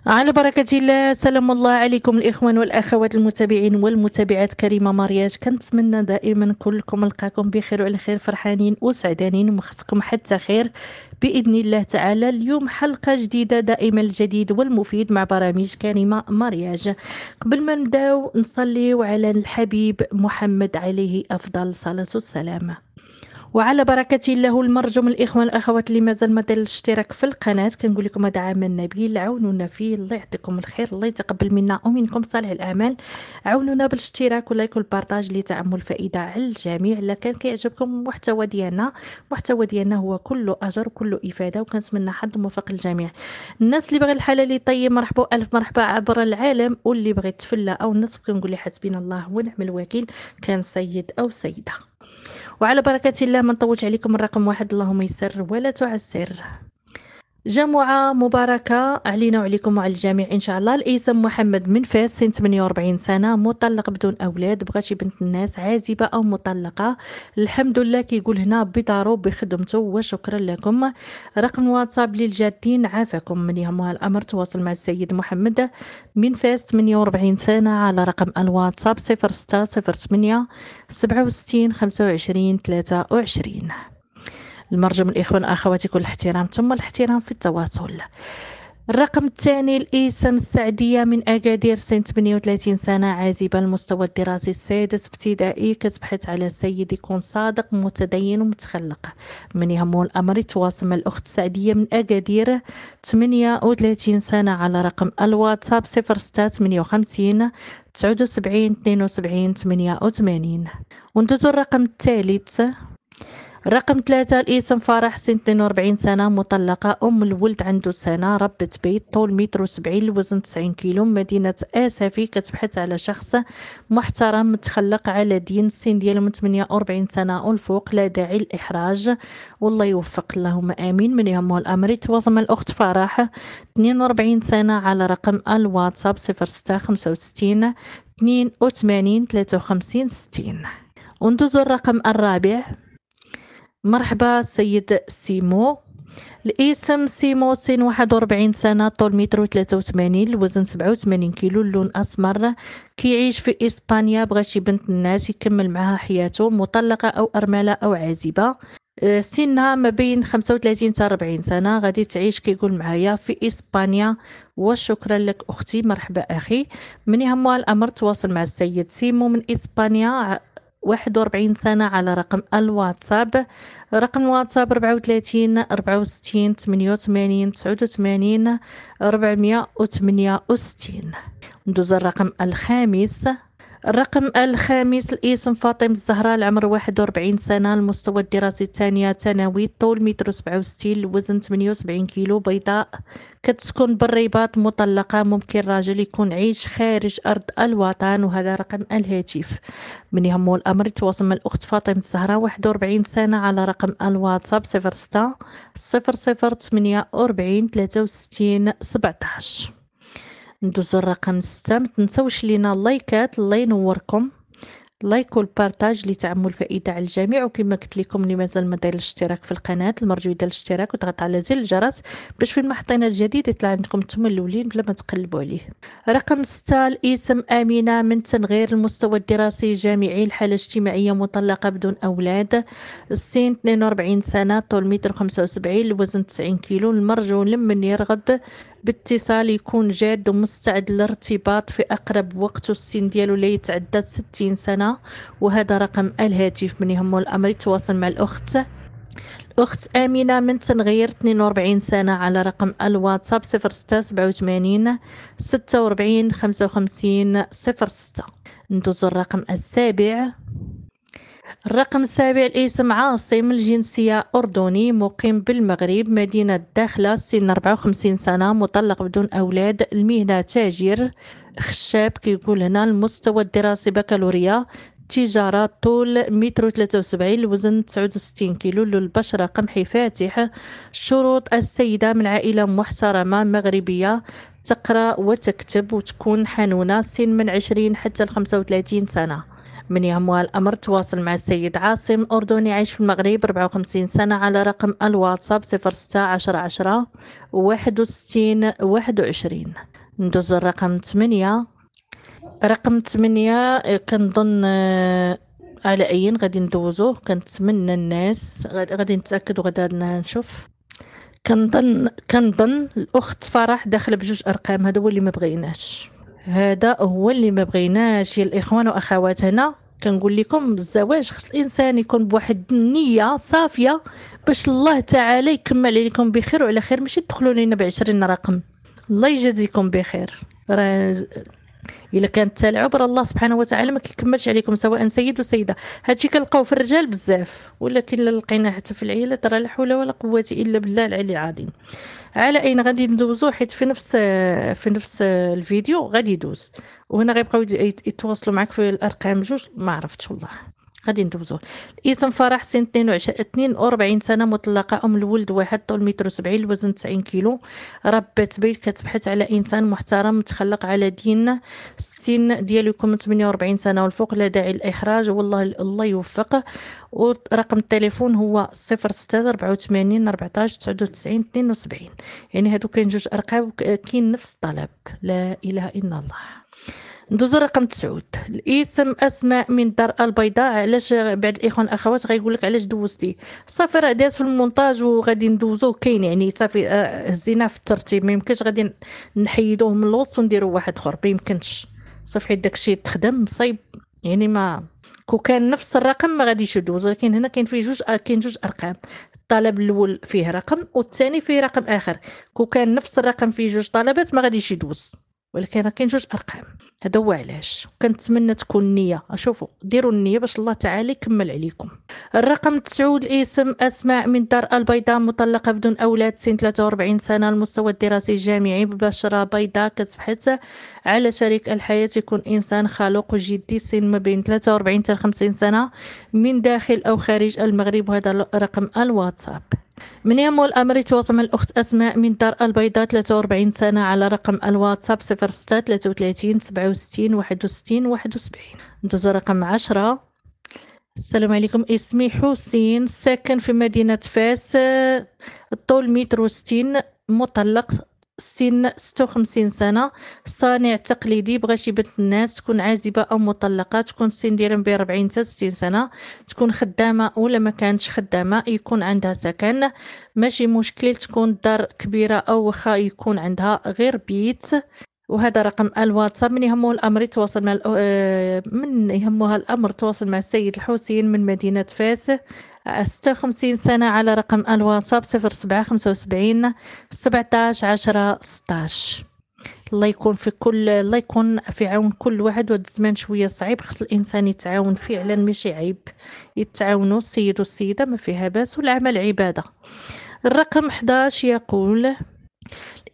على بركة الله. سلام الله عليكم الإخوان والأخوات المتابعين والمتابعات. كريمة مارياج، كنتمنى دائما كلكم نلقاكم بخير وعلى خير، فرحانين وسعدانين ومخصكم حتى خير بإذن الله تعالى. اليوم حلقة جديدة، دائما الجديد والمفيد مع برامج كريمة مارياج. قبل ما نبداو نصلي على الحبيب محمد عليه أفضل الصلاة والسلام. وعلى بركة الله المرجم. الإخوان والأخوات اللي مازال ما دار الاشتراك في القناة، كنقول لكم هذا عمل نبيل، عاونونا فيه. الله يعطيكم الخير، الله يتقبل منا ومنكم صالح الأعمال. عاونونا بالاشتراك واللايك والبارطاج لتعم الفائدة على الجميع. إلا كان كيعجبكم المحتوى ديالنا هو كله أجر وكله إفادة، وكنتمنى حظ موفق للجميع. الناس اللي باغي الحلال يطيب، مرحبا ألف مرحبا عبر العالم. واللي بغى يتفلى أو النصب، كنقول لي حسبنا الله ونعم الوكيل، كان سيد أو سيدة. وعلى بركة الله ما نطولش عليكم. الرقم واحد، اللهم يسر ولا تعسر. جمعة مباركة علينا وعليكم وعلى الجميع إن شاء الله. الاسم محمد من فاس، سن 48 سنة، مطلق بدون أولاد، بغى بنت الناس، عازبة أو مطلقة. الحمد لله كيقول هنا بدارو بخدمته وشكرا لكم. رقم واتساب للجادين، عافاكم من يهمها الأمر تواصل مع السيد محمد من فاس 48 سنة على رقم الواتساب 0608 67 25 23. المرجم الإخوان أخواتي، كل الاحترام ثم الاحترام في التواصل. الرقم الثاني، الاسم السعدية من أكادير، سن 38 سنة، عازبة، المستوى الدراسي السادس ابتدائي، كتبحث على سيد يكون صادق متدين ومتخلق. من يهمه الأمر يتواصل مع الأخت سعدية من أكادير، 38 سنة، على رقم الواتساب 0658 79 72 88. وندوزو الرقم الثالث. رقم 3، الاسم فرح، سن 42 سنة، مطلقة، أم الولد عنده سنة، ربة بيت، طول 170، الوزن 90 كيلو، مدينة آسفي، كتبحث على شخص محترم متخلق على دين، السن ديالو من 48 سنة والفوق، لا داعي للإحراج، والله يوفق، اللهم آمين. من يهمه الأمر يتواصل مع الأخت فرح، 42 سنة، على رقم الواتساب 0665 82 53 60. وندوزو الرقم الرابع. مرحبا سيد سيمو. الاسم سيمو، سن 41 سنة، طول 183، الوزن 87 كيلو، اللون أسمر، كيعيش في إسبانيا، بغى شي بنت الناس يكمل معها حياته، مطلقة أو أرملة أو عازبة. سنها ما بين 35 حتى 40 سنة، غادي تعيش كيقول معايا في إسبانيا. وشكرا لك أختي، مرحبا أخي. من يهمها الأمر تواصل مع السيد سيمو من إسبانيا، 41 سنة، على رقم الواتساب، رقم الواتساب 34 64 88 89 468. ندوز الرقم الخامس. الرقم الخامس، الاسم فاطمة الزهراء، العمر 41 سنة، المستوى الدراسي الثانية ثانوي، الطول 167، الوزن 78 كيلو، بيضاء، كتسكن بالرباط، مطلقة، ممكن راجل يكون عيش خارج أرض الوطن. وهذا رقم الهاتف. من يهمه الأمر يتواصل مع الأخت فاطمة الزهراء، 41 سنة، على رقم الواتساب 06 00 48 63 17. ندوزو الرقم 6. متنساوش لينا اللايكات، الله ينوركم، لايك والبارطاج لتعم الفائدة على الجميع. وكما قلت لكم اللي مازال ما داير الاشتراك في القناة، المرجو يدير الاشتراك وتضغط على زر الجرس باش فين ما حطينا الجديد يطلع عندكم نتوما الاولين بلا ما تقلبوا عليه. رقم 6، الاسم آمنة من تنغير، المستوى الدراسي جامعي، الحالة الاجتماعية مطلقة بدون أولاد، السن 42 سنة، طول 175، الوزن 90 كيلو، المرجو لمن يرغب باتصال يكون جاد ومستعد للارتباط في أقرب وقت، والسن ديالو لا يتعدى 60 سنة. وهذا رقم الهاتف. من يهمه الأمر يتواصل مع الأخت آمنة من تنغير، 42 سنة، على رقم الواتساب 0687 46 55 06. ندوز الرقم السابع. الرقم السابع، الاسم عاصم، الجنسية أردني، مقيم بالمغرب، مدينة الداخلة، سن 54 سنة، مطلق بدون أولاد، المهنة تاجر خشاب، كيقول هنا المستوى الدراسي بكالوريا تجارة، طول 173، الوزن 69 كيلو، البشرة قمحي فاتح. شروط السيدة من عائلة محترمة مغربية، تقرأ وتكتب وتكون حنونة، سن من 20 حتى 35 سنة. من يهمها الأمر تواصل مع السيد عاصم أردني عايش في المغرب 54 سنة على رقم الواتساب 06 10 10 61 21. ندوز الرقم 8. رقم 8 كنظن على أين غادي ندوزوه. كنتمنى الناس غادي نتأكد وغادي نشوف. كنظن الأخت فرح داخله بجوج أرقام. هذا هو اللي ما بغيناش، هذا هو اللي ما بغيناش يا الإخوان وأخوات. هنا كنقول لكم الزواج خص الإنسان يكون بواحد النية صافية باش الله تعالى يكمل عليكم بخير وعلى خير، ماشي تدخلوا لينا ب20 رقم. الله يجازيكم بخير. راه الا كانت تالعب راه الله سبحانه وتعالى ما كيكملش عليكم سواء سيد وسيده. هادشي كنلقاو في الرجال بزاف، ولكن لا لقينا حتى في العيالات. راه لا حول ولا قوه الا بالله العلي العظيم. على اين غادي ندوزو؟ حيت في نفس الفيديو غادي يدوز، وهنا غيبقاو يتواصلوا معك في الارقام جوج. ما عرفتش والله. غادي ندوزو. الاسم فرح، سن 42 سنه، مطلقه، ام الولد واحد، طول 1.70 متر، الوزن 90 كيلو، ربة بيت، كتبحث على انسان محترم متخلق على دين. السن ديالو يكون من 48 سنه والفوق، لا داعي للاحراج والله الله يوفقه. ورقم التليفون هو 06 84 14 99 72. يعني هادو كاين جوج ارقام كاين نفس الطلب. لا اله الا الله. ندوز رقم 9. الاسم اسماء من الدار البيضاء. علاش بعد الاخوان الاخوات غيقول لك علاش دوزتي؟ صافي راه داز في المونتاج وغادي ندوزو. كاين يعني صافي هزيناه في الترتيب، ما يمكنش غادي نحيدوه من الوسط ونديرو واحد اخر، ما يمكنش. صافي حيت داكشي تخدم مصيب يعني. ما كون كان نفس الرقم ما غاديش يدوز، ولكن هنا كاين فيه جوج ارقام. الطلب الاول فيه رقم والثاني فيه رقم اخر. كون كان نفس الرقم فيه جوج طلبات ما غاديش يدوز، ولكن راه كاين جوج ارقام. هذا هو علاش كنتمنى تكون النيه. شوفوا ديروا النيه باش الله تعالى يكمل عليكم. الرقم 9. الاسم اسماء من الدار البيضاء، مطلقه بدون اولاد، سن 43 سنه، المستوى الدراسي جامعي، بشره بيضاء، كتبحث على شريك الحياه يكون انسان خلوق وجدي، سن ما بين 43 حتى 50 سنه، من داخل او خارج المغرب. وهذا رقم الواتساب. من يهمه الأمر يتواصل مع الأخت أسماء من الدار البيضاء 43 سنة على رقم الواتساب 06 33 67 61 71. ندوز رقم 10. السلام عليكم، اسمي حسين، ساكن في مدينة فاس، الطول 160 متر، مطلق، سن 56 سنة، صانع تقليدي، بغى شي بنت الناس، تكون عازبة أو مطلقة، تكون السن ديالها بين 40 حتى 60 سنة، تكون خدامة ولا ما كانتش خدامة، يكون عندها سكن، ماشي مشكل، تكون دار كبيرة أو واخا يكون عندها غير بيت. وهذا رقم الواتساب. من يهمه الامر يتواصل مع تواصل مع السيد الحسين من مدينه فاس، 56 سنه، على رقم الواتساب 07 75 17 10 16. الله يكون في عون كل واحد. وهذا الزمان شويه صعيب، خص الانسان يتعاون فعلا، ماشي عيب يتعاونوا السيد والسيده، ما فيها باس، والعمل عباده. الرقم 11 يقول: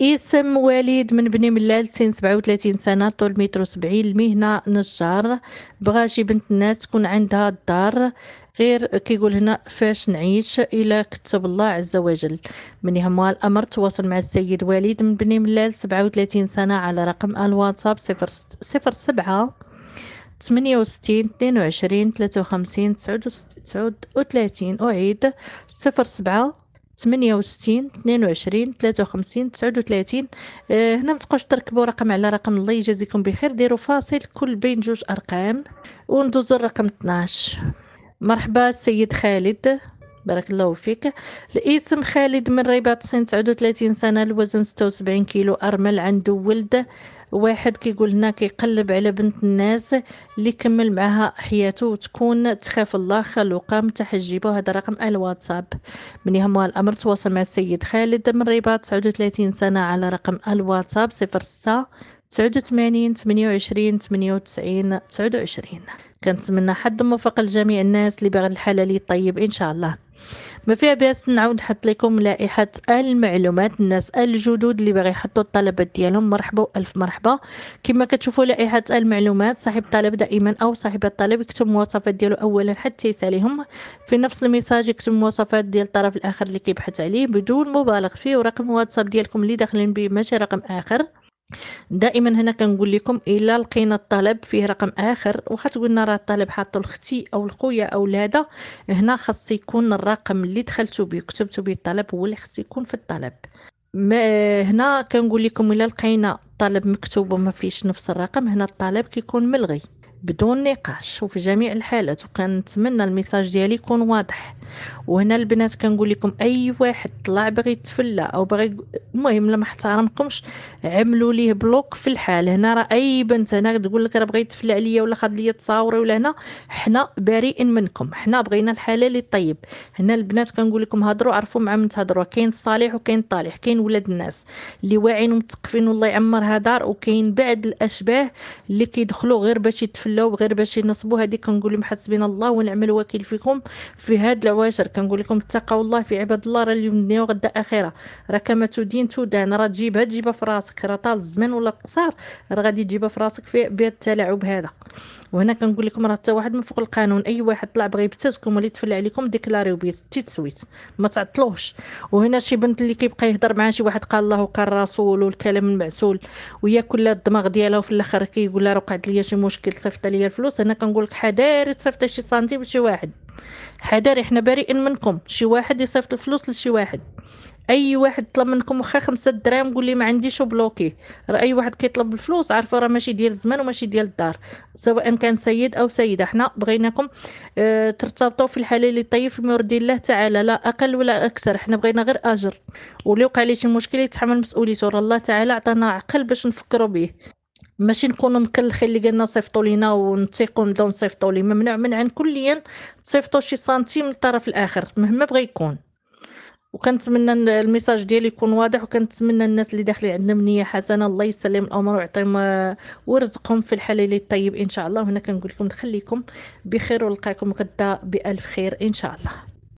اسم وليد من بني ملال، سن 37 سنة، طول 1.70 متر، المهنة نجار، بغا شي بنت الناس، تكون عندها الدار، غير كيقول هنا فاش نعيش إلى كتب الله عز وجل. من يهمها الأمر تواصل مع السيد وليد من بني ملال 37 سنة على رقم الواتساب 07 68 22 53 39. أعيد 07 68 22 53 39. هنا متبقاوش تركبوا رقم على رقم. الله يجازيكم بخير. ديروا فاصل كل بين جوج ارقام وندوزو الرقم 12. مرحبا السيد خالد، بارك الله فيك. الاسم خالد من رباط، سن 39 سنه، الوزن 76 كيلو، ارمل، عنده ولد واحد، كيقول لنا كيقلب على بنت الناس اللي يكمل معها حياته، وتكون تخاف الله، خلوقه، متحجبه. هذا رقم الواتساب. من يهمها الامر تواصل مع السيد خالد من رباط 39 سنه على رقم الواتساب 06 89 28 98 29. كنتمنى حد موفق لجميع الناس اللي باغي الحلال الطيب ان شاء الله. ما فيها باس نعاود نحط لكم لائحه المعلومات. الناس الجدد اللي باغي يحطوا الطلبات ديالهم، مرحبا الف مرحبا. كما كتشوفوا لائحه المعلومات، صاحب الطلب دائما او صاحبه الطلب يكتب المواصفات ديالو اولا حتى يساليهم، في نفس الميساج يكتب المواصفات ديال الطرف الاخر اللي كيبحث عليه بدون مبالغ فيه، ورقم واتساب ديالكم اللي داخلين به ماشي رقم اخر. دائما هنا كنقول لكم الا لقينا الطلب فيه رقم اخر، واخا تقولنا راه الطلب حاطو لختي او لخويا او لادا، هنا خاص يكون الرقم اللي دخلتو بيه كتبتو بيه الطلب هو اللي خاص يكون في الطلب. ما هنا كنقول لكم الا لقينا طلب مكتوب وما فيش نفس الرقم، هنا الطلب كيكون ملغي بدون نقاش وفي جميع الحالات، وكنتمنى الميساج ديالي يكون واضح. وهنا البنات كنقول لكم اي واحد طلع باغي يتفلى او باغي، المهم لما احترمكمش عملوا ليه بلوك في الحال. هنا راه اي بنت هنا تقول لك راه بغى يتفلى عليا ولا خد ليا تصاوري ولا هنا، حنا بريئين منكم، حنا بغينا الحلال الطيب. هنا البنات كنقول لكم هضروا عرفوا مع من تهضروا، كاين الصالح وكاين الطالح، كاين ولاد الناس اللي واعين ومتثقفين والله يعمرها دار، وكاين بعض الاشباه اللي كيدخلوا غير باش يتفلاو غير باش ينصبوا. هذه كنقول لهم حسبنا الله ونعم الوكيل فيكم في هاد العواشر. كنقول لكم اتقوا الله في عباد الله، راه اليوم الدنيا وغدا اخره، راه كما تدين تدان، راه تجيبها في راسك، راه طال الزمان ولا قصار راه غادي تجيبها في راسك في بهذا التلاعب هذا. وهنا كنقول لكم راه حتى واحد من فوق القانون، اي واحد طلع بغى يبتزكم ولا يتفلى عليكم ديكلاريو بيه تسويت، ما تعطلوش. وهنا شي بنت اللي كيبقى يهضر مع شي واحد قال الله وقال الرسول والكلام المعسول، ويا كل الدماغ ديالها وفي الاخر كيقول لها وقعت ليا شي مشكل صيفط ليا الفلوس، هنا كنقول لك حذاري تصيفط شي سنتيم لشي واحد، حذاري حنا بريئين منكم. شي واحد يصيفط الفلوس لشي واحد، اي واحد طلب منكم واخا 5 دراهم قول لي ما عنديش وبلوكي. راه اي واحد كيطلب الفلوس عارفه راه ماشي ديال الزمان وماشي ديال الدار، سواء كان سيد او سيده. حنا بغيناكم ترتبطوا في الحلال الطيب فيما يرضي الله تعالى، لا اقل ولا اكثر. حنا بغينا غير اجر، واللي وقع ليه شي مشكل يتحمل مسؤوليته. راه الله تعالى عطانا عقل باش نفكروا به، ماشي نكونوا مكلخين اللي قالنا صيفطوا لينا ونتيقوا نبداو نصيفطوا ليه. ممنوع منعا كليا تصيفطوا شي سنتيم للطرف الاخر مهما بغى يكون. وكنتمنى الميساج ديالي يكون واضح، وكنتمنى الناس اللي داخلين عندنا بنيه حسنه الله يسلم الامر ويعطيهم ورزقهم في الحلال الطيب ان شاء الله. وهنا كنقول لكم نخليكم بخير ونلقاكم غدا بالف خير ان شاء الله.